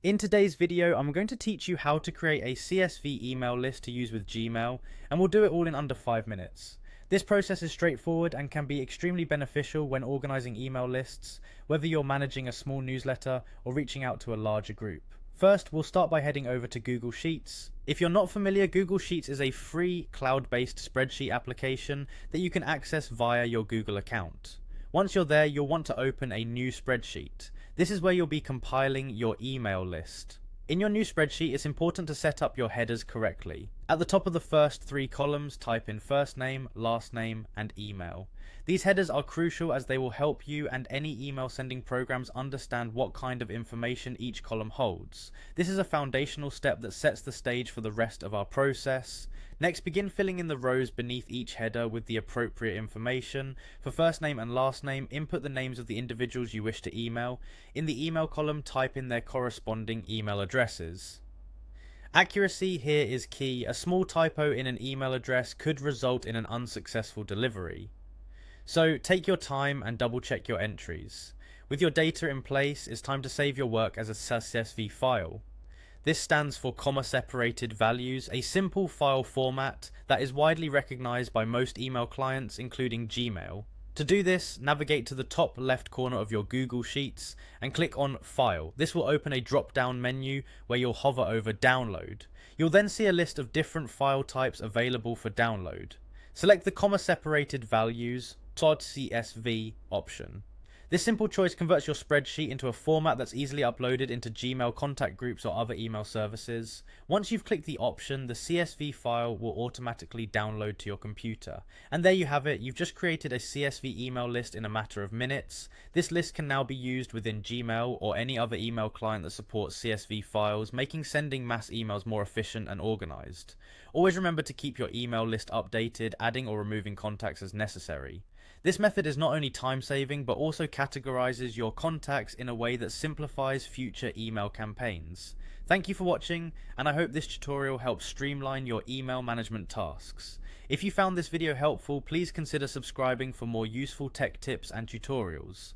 In today's video, I'm going to teach you how to create a CSV email list to use with Gmail, and we'll do it all in under 5 minutes. This process is straightforward and can be extremely beneficial when organizing email lists, whether you're managing a small newsletter or reaching out to a larger group. First, we'll start by heading over to Google Sheets. If you're not familiar, Google Sheets is a free cloud-based spreadsheet application that you can access via your Google account. Once you're there, you'll want to open a new spreadsheet. This is where you'll be compiling your email list. In your new spreadsheet, it's important to set up your headers correctly. At the top of the first 3 columns, type in first name, last name, and email. These headers are crucial as they will help you and any email sending programs understand what kind of information each column holds. This is a foundational step that sets the stage for the rest of our process. Next, begin filling in the rows beneath each header with the appropriate information. For first name and last name, input the names of the individuals you wish to email. In the email column, type in their corresponding email addresses. Accuracy here is key. A small typo in an email address could result in an unsuccessful delivery. So take your time and double check your entries. With your data in place, it's time to save your work as a CSV file. This stands for comma separated values, a simple file format that is widely recognized by most email clients, including Gmail. To do this, navigate to the top left corner of your Google Sheets and click on File. This will open a drop-down menu where you'll hover over Download. You'll then see a list of different file types available for download. Select the comma separated values .csv option. This simple choice converts your spreadsheet into a format that's easily uploaded into Gmail contact groups or other email services. Once you've clicked the option, the CSV file will automatically download to your computer. And there you have it, you've just created a CSV email list in a matter of minutes. This list can now be used within Gmail or any other email client that supports CSV files, making sending mass emails more efficient and organized. Always remember to keep your email list updated, adding or removing contacts as necessary. This method is not only time-saving, but also categorizes your contacts in a way that simplifies future email campaigns. Thank you for watching, and I hope this tutorial helps streamline your email management tasks. If you found this video helpful, please consider subscribing for more useful tech tips and tutorials.